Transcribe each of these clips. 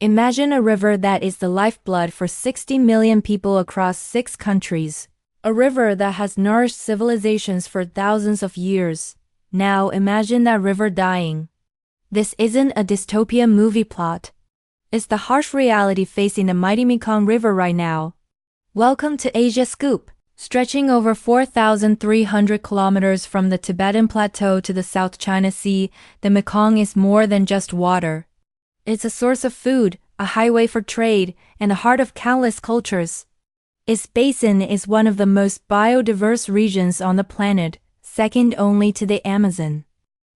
Imagine a river that is the lifeblood for 60 million people across 6 countries. A river that has nourished civilizations for thousands of years. Now imagine that river dying. This isn't a dystopia movie plot. It's the harsh reality facing the mighty Mekong River right now. Welcome to Asia Scoop. Stretching over 4,300 kilometers from the Tibetan Plateau to the South China Sea, the Mekong is more than just water. It's a source of food, a highway for trade, and the heart of countless cultures. Its basin is one of the most biodiverse regions on the planet, second only to the Amazon.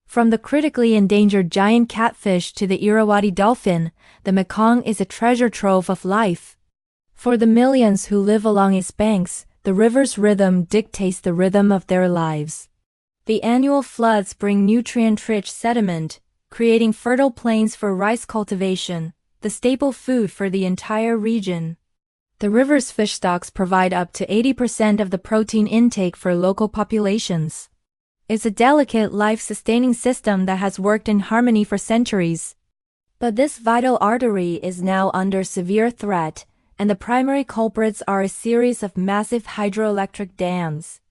From the critically endangered giant catfish to the Irrawaddy dolphin, the Mekong is a treasure trove of life. For the millions who live along its banks, the river's rhythm dictates the rhythm of their lives. The annual floods bring nutrient-rich sediment, creating fertile plains for rice cultivation, the staple food for the entire region. The river's fish stocks provide up to 80% of the protein intake for local populations. It's a delicate life-sustaining system that has worked in harmony for centuries. But this vital artery is now under severe threat, and the primary culprits are a series of massive hydroelectric dams.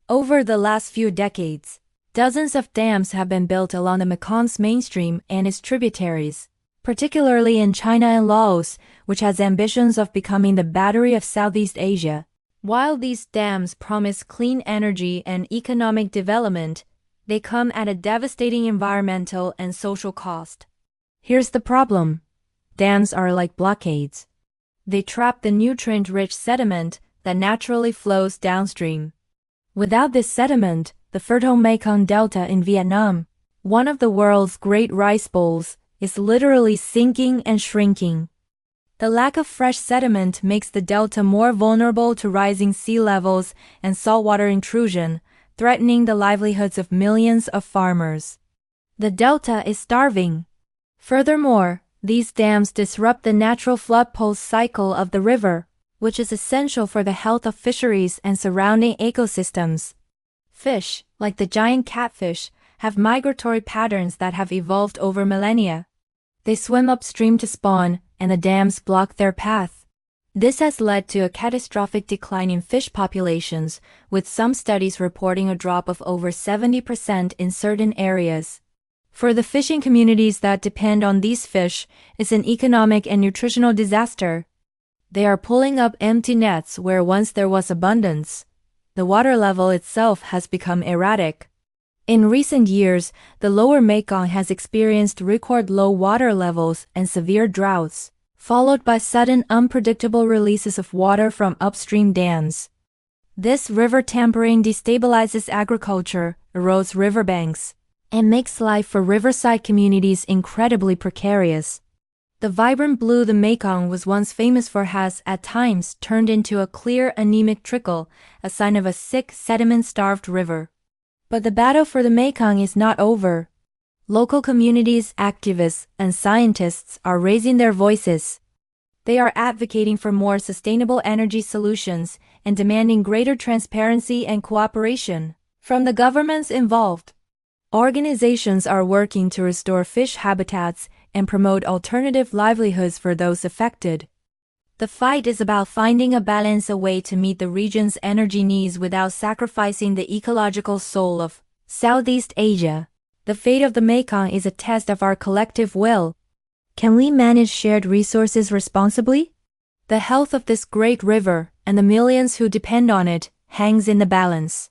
Over the last few decades, dozens of dams have been built along the Mekong's mainstream and its tributaries, particularly in China and Laos, which has ambitions of becoming the battery of Southeast Asia. While these dams promise clean energy and economic development, they come at a devastating environmental and social cost. Here's the problem. Dams are like blockades. They trap the nutrient-rich sediment that naturally flows downstream. Without this sediment, the fertile Mekong Delta in Vietnam, one of the world's great rice bowls, is literally sinking and shrinking. The lack of fresh sediment makes the delta more vulnerable to rising sea levels and saltwater intrusion, threatening the livelihoods of millions of farmers. The delta is starving. Furthermore, these dams disrupt the natural flood pulse cycle of the river, which is essential for the health of fisheries and surrounding ecosystems. Fish, like the giant catfish, have migratory patterns that have evolved over millennia. They swim upstream to spawn, and the dams block their path. This has led to a catastrophic decline in fish populations, with some studies reporting a drop of over 70% in certain areas. For the fishing communities that depend on these fish, it's an economic and nutritional disaster. They are pulling up empty nets where once there was abundance. The water level itself has become erratic. In recent years, the lower Mekong has experienced record low water levels and severe droughts, followed by sudden unpredictable releases of water from upstream dams. This river tampering destabilizes agriculture, erodes riverbanks, and makes life for riverside communities incredibly precarious. The vibrant blue the Mekong was once famous for has, at times, turned into a clear anemic trickle, a sign of a sick, sediment-starved river. But the battle for the Mekong is not over. Local communities, activists, and scientists are raising their voices. They are advocating for more sustainable energy solutions and demanding greater transparency and cooperation from the governments involved. Organizations are working to restore fish habitats and promote alternative livelihoods for those affected. The fight is about finding a balance, a way to meet the region's energy needs without sacrificing the ecological soul of Southeast Asia. The fate of the Mekong is a test of our collective will. Can we manage shared resources responsibly? The health of this great river, and the millions who depend on it, hangs in the balance.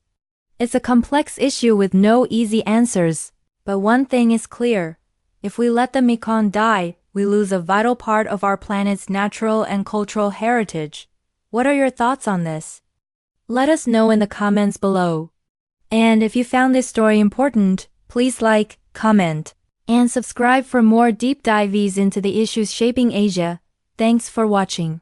It's a complex issue with no easy answers, but one thing is clear. If we let the Mekong die, we lose a vital part of our planet's natural and cultural heritage. What are your thoughts on this? Let us know in the comments below. And if you found this story important, please like, comment, and subscribe for more deep dives into the issues shaping Asia. Thanks for watching.